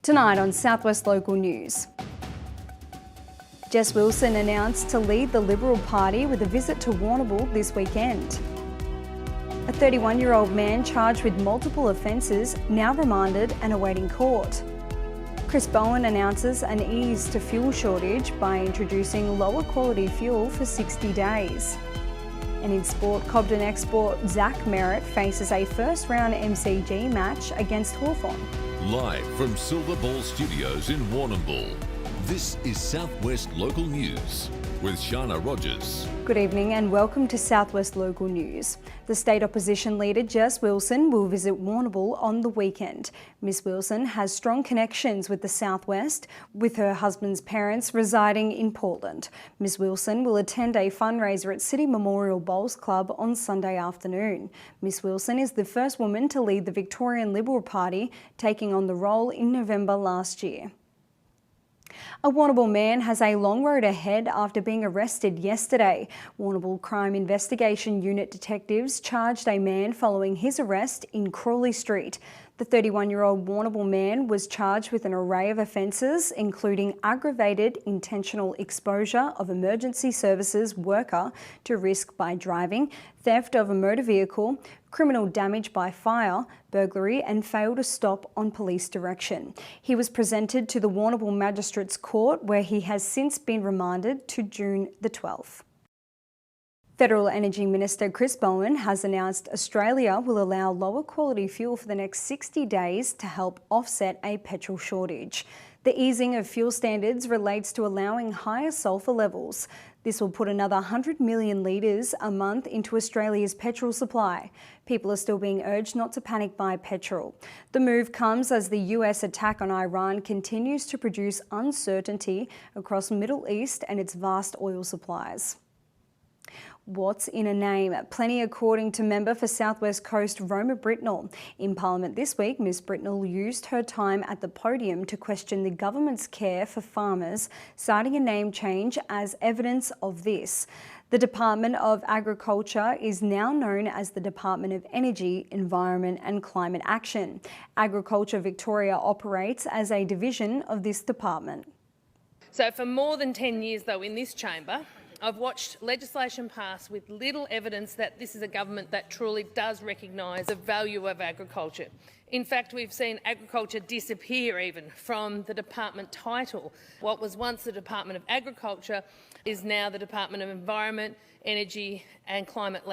Tonight on Southwest Local News. Jess Wilson announced to lead the Liberal Party with a visit to Warrnambool this weekend. A 31-year-old man charged with multiple offences now remanded and awaiting court. Chris Bowen announces an ease to fuel shortage by introducing lower quality fuel for 60 days. And in sport, Cobden export Zach Merritt faces a first-round MCG match against Hawthorn. Live from Silver Ball Studios in Warrnambool, this is Southwest Local News with Sharna Rogers. Good evening and welcome to Southwest Local News. The state opposition leader Jess Wilson will visit Warrnambool on the weekend. Miss Wilson has strong connections with the Southwest, with her husband's parents residing in Portland. Miss Wilson will attend a fundraiser at City Memorial Bowls Club on Sunday afternoon. Miss Wilson is the first woman to lead the Victorian Liberal Party, taking on the role in November last year. A Warrnambool man has a long road ahead after being arrested yesterday. Warrnambool Crime Investigation Unit detectives charged a man following his arrest in Crawley Street. The 31-year-old Warrnambool man was charged with an array of offences, including aggravated intentional exposure of emergency services worker to risk by driving, theft of a motor vehicle, criminal damage by fire, burglary and fail to stop on police direction. He was presented to the Warrnambool Magistrates Court, where he has since been remanded to June the 12th. Federal Energy Minister Chris Bowen has announced Australia will allow lower quality fuel for the next 60 days to help offset a petrol shortage. The easing of fuel standards relates to allowing higher sulphur levels. This will put another 100 million litres a month into Australia's petrol supply. People are still being urged not to panic buy petrol. The move comes as the US attack on Iran continues to produce uncertainty across the Middle East and its vast oil supplies. What's in a name? Plenty, according to member for South West Coast Roma Britnell. In Parliament this week, Ms Britnell used her time at the podium to question the government's care for farmers, citing a name change as evidence of this. The Department of Agriculture is now known as the Department of Energy, Environment and Climate Action. Agriculture Victoria operates as a division of this department. So for more than 10 years, though, in this chamber, I've watched legislation pass with little evidence that this is a government that truly does recognise the value of agriculture. In fact, we've seen agriculture disappear even from the department title. What was once the Department of Agriculture is now the Department of Environment, Energy and Climate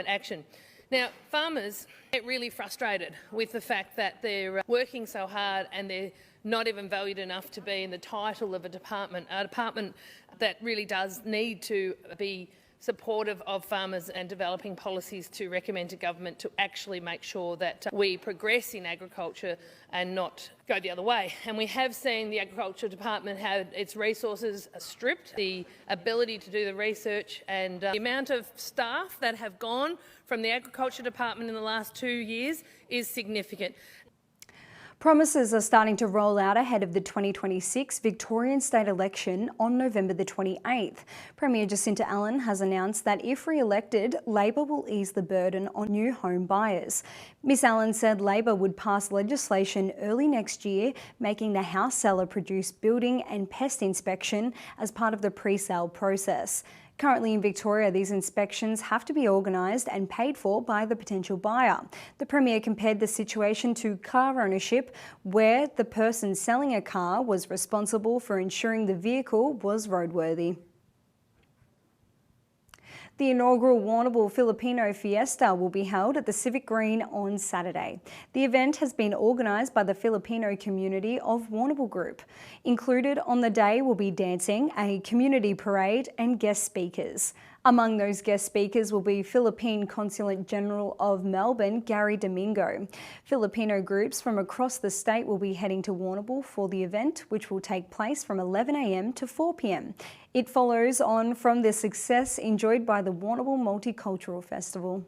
Action. Now, farmers get really frustrated with the fact that they're working so hard and they're not even valued enough to be in the title of a department that really does need to be supportive of farmers and developing policies to recommend to government to actually make sure that we progress in agriculture and not go the other way. And we have seen the Agriculture Department have its resources stripped, the ability to do the research, and the amount of staff that have gone from the Agriculture Department in the last 2 years is significant. Promises are starting to roll out ahead of the 2026 Victorian state election on November the 28th. Premier Jacinta Allen has announced that if re-elected, Labor will ease the burden on new home buyers. Ms Allen said Labor would pass legislation early next year, making the house seller produce building and pest inspection as part of the pre-sale process. Currently in Victoria, these inspections have to be organised and paid for by the potential buyer. The Premier compared the situation to car ownership, where the person selling a car was responsible for ensuring the vehicle was roadworthy. The inaugural Warrnambool Filipino Fiesta will be held at the Civic Green on Saturday. The event has been organised by the Filipino community of Warrnambool Group. Included on the day will be dancing, a community parade and guest speakers. Among those guest speakers will be Philippine Consulate General of Melbourne, Gary Domingo. Filipino groups from across the state will be heading to Warrnambool for the event, which will take place from 11 a.m. to 4 p.m. It follows on from the success enjoyed by the Warrnambool Multicultural Festival.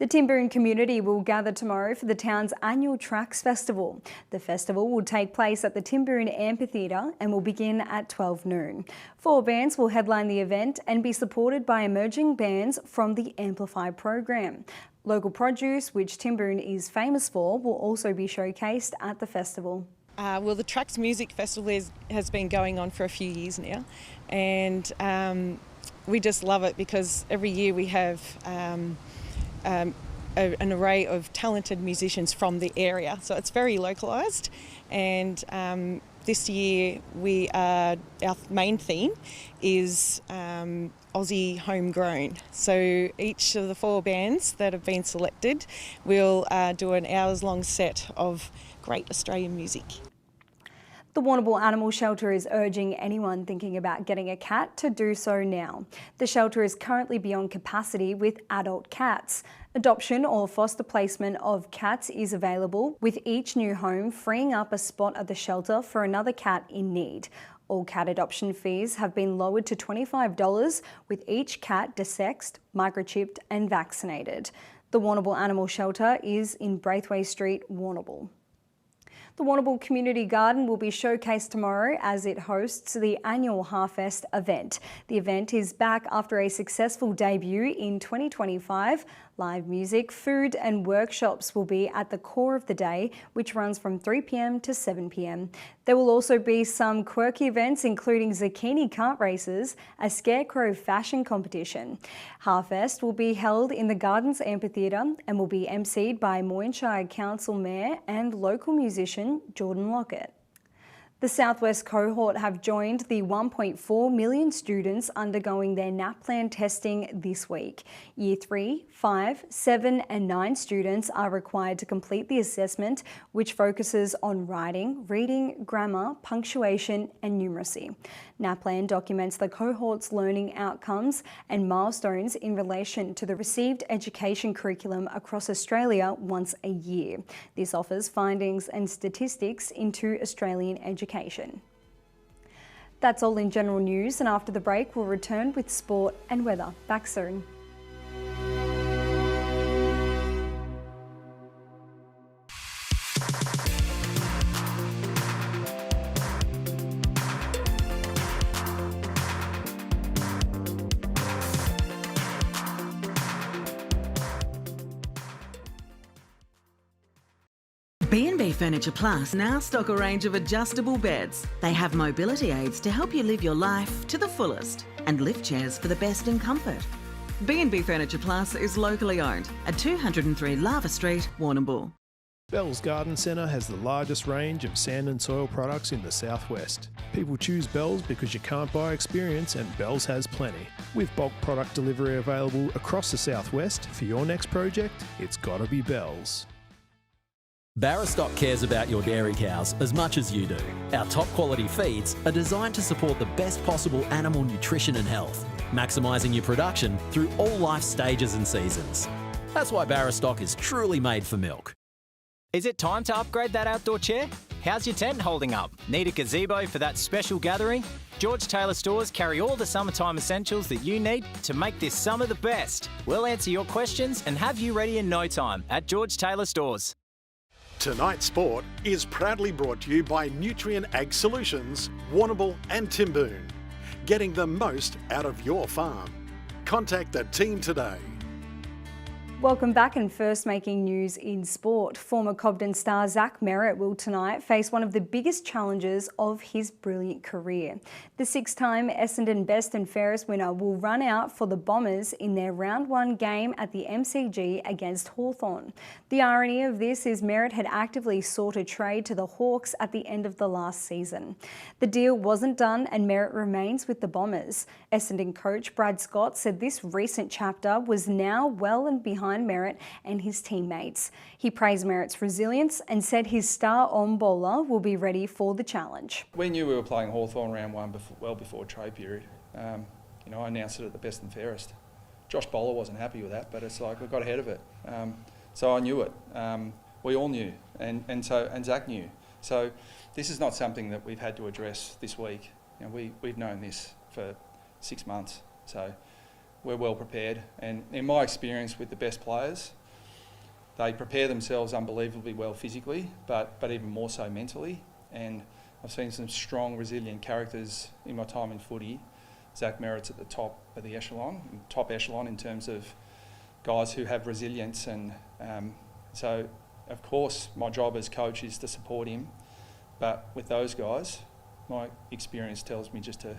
The Timboon community will gather tomorrow for the town's annual Tracks Festival. The festival will take place at the Timboon Amphitheatre and will begin at 12 noon. 4 bands will headline the event and be supported by emerging bands from the Amplify program. Local produce, which Timboon is famous for, will also be showcased at the festival. Well, the Trucks Music Festival has been going on for a few years now, and we just love it because every year we have an array of talented musicians from the area, so it's very localised. And this year our main theme is Aussie homegrown. So each of the 4 bands that have been selected will do an hours-long set of great Australian music. The Warrnambool Animal Shelter is urging anyone thinking about getting a cat to do so now. The shelter is currently beyond capacity with adult cats. Adoption or foster placement of cats is available, with each new home freeing up a spot at the shelter for another cat in need. All cat adoption fees have been lowered to $25, with each cat desexed, microchipped and vaccinated. The Warrnambool Animal Shelter is in Braithwaite Street, Warrnambool. The Warrnambool Community Garden will be showcased tomorrow as it hosts the annual Harfest event. The event is back after a successful debut in 2025. Live music, food and workshops will be at the core of the day, which runs from 3 p.m. to 7 p.m. There will also be some quirky events, including zucchini cart races, a scarecrow fashion competition. Harfest will be held in the Gardens Amphitheatre and will be emceed by Moyne Shire Council Mayor and local musician Jordan Lockett. The Southwest cohort have joined the 1.4 million students undergoing their NAPLAN testing this week. Year 3, 5, 7 and 9 students are required to complete the assessment, which focuses on writing, reading, grammar, punctuation and numeracy. NAPLAN documents the cohort's learning outcomes and milestones in relation to the received education curriculum across Australia once a year. This offers findings and statistics into Australian education. That's all in general news, and after the break we'll return with sport and weather. Back soon. B&B Furniture Plus now stock a range of adjustable beds. They have mobility aids to help you live your life to the fullest, and lift chairs for the best in comfort. B&B Furniture Plus is locally owned at 203 Lava Street, Warrnambool. Bell's Garden Centre has the largest range of sand and soil products in the southwest. People choose Bell's because you can't buy experience, and Bell's has plenty. With bulk product delivery available across the southwest, for your next project, it's gotta be Bell's. Barrastock cares about your dairy cows as much as you do. Our top quality feeds are designed to support the best possible animal nutrition and health, maximising your production through all life stages and seasons. That's why Barrastock is truly made for milk. Is it time to upgrade that outdoor chair? How's your tent holding up? Need a gazebo for that special gathering? George Taylor Stores carry all the summertime essentials that you need to make this summer the best. We'll answer your questions and have you ready in no time at George Taylor Stores. Tonight's sport is proudly brought to you by Nutrient Ag Solutions, Warrnambool and Timboon. Getting the most out of your farm. Contact the team today. Welcome back, and first making news in sport. Former Cobden star Zach Merritt will tonight face one of the biggest challenges of his brilliant career. The 6-time Essendon Best and Fairest winner will run out for the Bombers in their round 1 game at the MCG against Hawthorn. The irony of this is Merritt had actively sought a trade to the Hawks at the end of the last season. The deal wasn't done and Merritt remains with the Bombers. Essendon coach Brad Scott said this recent chapter was now well and behind Merritt and his teammates. He praised Merritt's resilience and said his star on bowler will be ready for the challenge. We knew we were playing Hawthorn round 1 well before trade period. I announced it at the Best and Fairest. Josh Bowler wasn't happy with that, but it's like we got ahead of it. So I knew it. We all knew, and Zach knew. So this is not something that we've had to address this week. We've known this for 6 months. So we're well prepared, and in my experience with the best players, they prepare themselves unbelievably well physically, but even more so mentally. And I've seen some strong, resilient characters in my time in footy. Zach Merritt's at the top of the echelon, top echelon in terms of guys who have resilience, and so of course my job as coach is to support him, but with those guys, my experience tells me just to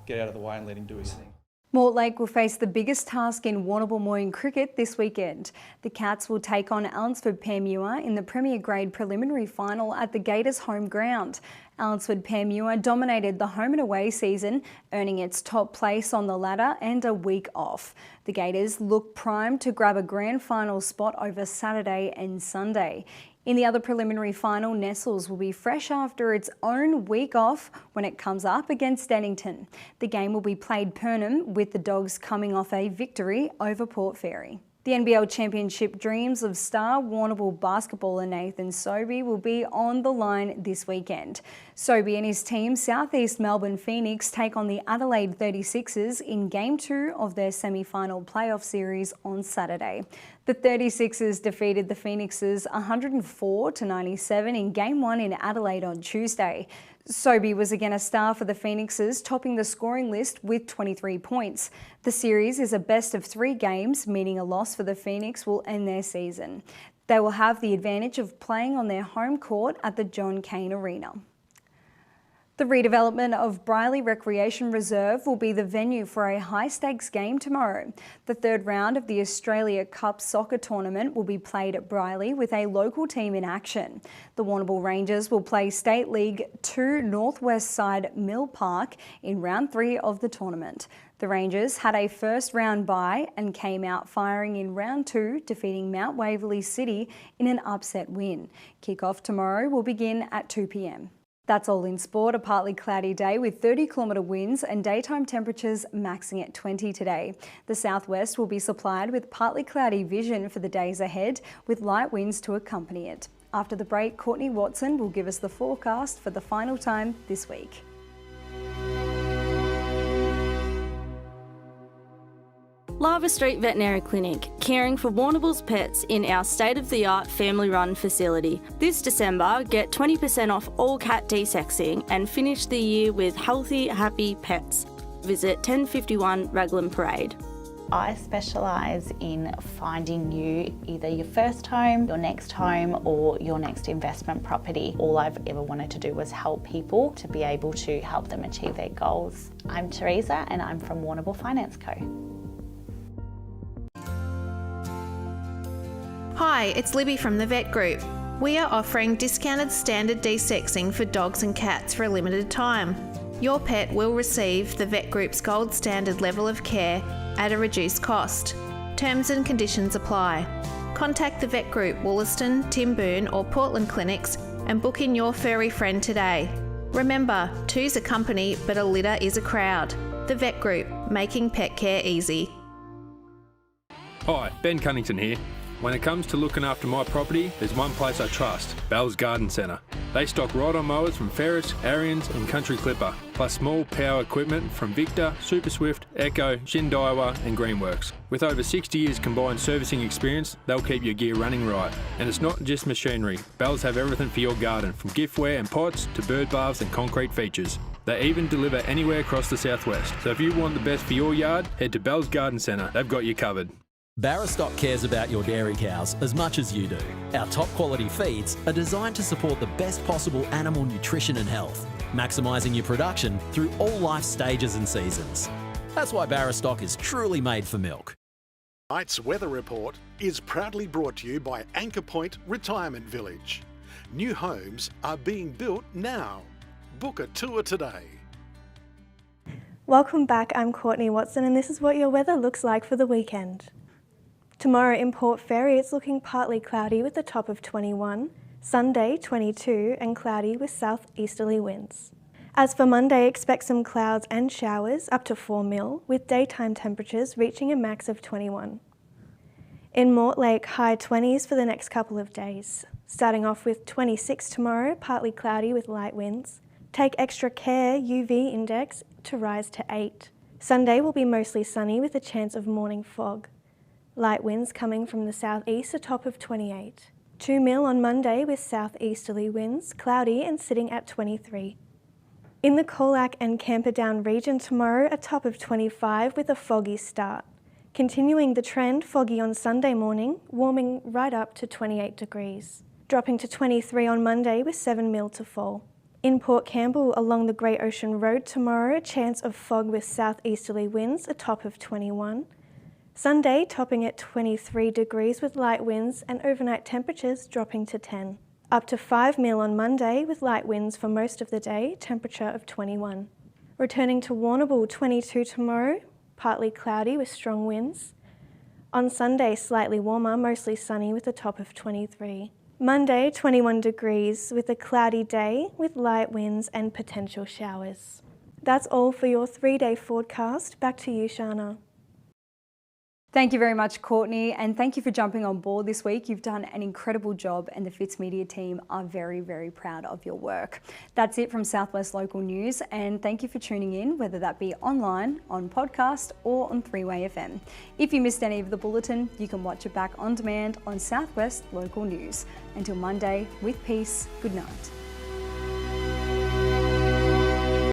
get out of the way and let him do his thing. Mortlake will face the biggest task in Warrnambool Moyne cricket this weekend. The Cats will take on Alnesford-Panmure in the Premier Grade preliminary final at the Gators' home ground. Alnesford-Panmure dominated the home and away season, earning its top place on the ladder and a week off. The Gators look primed to grab a grand final spot over Saturday and Sunday. In the other preliminary final, Nestles will be fresh after its own week off when it comes up against Dennington. The game will be played Pernem, with the Dogs coming off a victory over Port Fairy. The NBL Championship dreams of star Warrnambool basketballer Nathan Sobey will be on the line this weekend. Sobey and his team, South East Melbourne Phoenix, take on the Adelaide 36ers in Game 2 of their semi-final playoff series on Saturday. The 36ers defeated the Phoenixes 104-97 in Game 1 in Adelaide on Tuesday. Sobey was again a star for the Phoenixes, topping the scoring list with 23 points. The series is a best of 3 games, meaning a loss for the Phoenix will end their season. They will have the advantage of playing on their home court at the John Cain Arena. The redevelopment of Briley Recreation Reserve will be the venue for a high-stakes game tomorrow. The third round of the Australia Cup soccer tournament will be played at Briley with a local team in action. The Warrnambool Rangers will play State League 2 Northwest side Mill Park in round 3 of the tournament. The Rangers had a first round bye and came out firing in round 2, defeating Mount Waverley City in an upset win. Kick-off tomorrow will begin at 2 p.m. That's all in sport. A partly cloudy day with 30-kilometre winds and daytime temperatures maxing at 20 today. The southwest will be supplied with partly cloudy vision for the days ahead, with light winds to accompany it. After the break, Courtney Watson will give us the forecast for the final time this week. Lava Street Veterinary Clinic, caring for Warrnambool's pets in our state-of-the-art family-run facility. This December, get 20% off all cat desexing and finish the year with healthy, happy pets. Visit 1051 Raglan Parade. I specialise in finding you either your first home, your next home, or your next investment property. All I've ever wanted to do was help people to be able to help them achieve their goals. I'm Teresa and I'm from Warrnambool Finance Co. Hi, it's Libby from the Vet Group. We are offering discounted standard desexing for dogs and cats for a limited time. Your pet will receive the Vet Group's gold standard level of care at a reduced cost. Terms and conditions apply. Contact the Vet Group, Wollaston, Timboon or Portland clinics and book in your furry friend today. Remember, two's a company but a litter is a crowd. The Vet Group, making pet care easy. Hi, Ben Cunnington here. When it comes to looking after my property, there's one place I trust, Bell's Garden Centre. They stock ride-on mowers from Ferris, Ariens and Country Clipper, plus small power equipment from Victor, Super Swift, Echo, Shindaiwa and Greenworks. With over 60 years combined servicing experience, they'll keep your gear running right. And it's not just machinery. Bells have everything for your garden, from giftware and pots to bird baths and concrete features. They even deliver anywhere across the southwest. So if you want the best for your yard, head to Bell's Garden Centre. They've got you covered. Barrastock cares about your dairy cows as much as you do. Our top quality feeds are designed to support the best possible animal nutrition and health, maximising your production through all life stages and seasons. That's why Barrastock is truly made for milk. Tonight's weather report is proudly brought to you by Anchor Point Retirement Village. New homes are being built now. Book a tour today. Welcome back, I'm Courtney Watson and this is what your weather looks like for the weekend. Tomorrow in Port Fairy it's looking partly cloudy with a top of 21, Sunday 22 and cloudy with southeasterly winds. As for Monday, expect some clouds and showers up to 4 mil with daytime temperatures reaching a max of 21. In Mortlake, high 20s for the next couple of days. Starting off with 26 tomorrow, partly cloudy with light winds. Take extra care, UV index to rise to 8. Sunday will be mostly sunny with a chance of morning fog. Light winds coming from the southeast, a top of 28. 2 mil on Monday with southeasterly winds, cloudy and sitting at 23. In the Colac and Camperdown region tomorrow, a top of 25 with a foggy start. Continuing the trend, foggy on Sunday morning, warming right up to 28 degrees. Dropping to 23 on Monday with 7 mil to fall. In Port Campbell, along the Great Ocean Road tomorrow, a chance of fog with southeasterly winds, a top of 21. Sunday topping at 23 degrees with light winds and overnight temperatures dropping to 10. Up to 5 mil on Monday with light winds for most of the day, temperature of 21. Returning to Warrnambool, 22 tomorrow, partly cloudy with strong winds. On Sunday, slightly warmer, mostly sunny with a top of 23. Monday, 21 degrees with a cloudy day with light winds and potential showers. That's all for your 3-day forecast. Back to you, Sharna. Thank you very much, Courtney, and thank you for jumping on board this week. You've done an incredible job and the Fitzmedia team are very, very proud of your work. That's it from Southwest Local News, and thank you for tuning in, whether that be online, on podcast or on 3-Way FM. If you missed any of the bulletin, you can watch it back on demand on Southwest Local News. Until Monday, with peace, good night.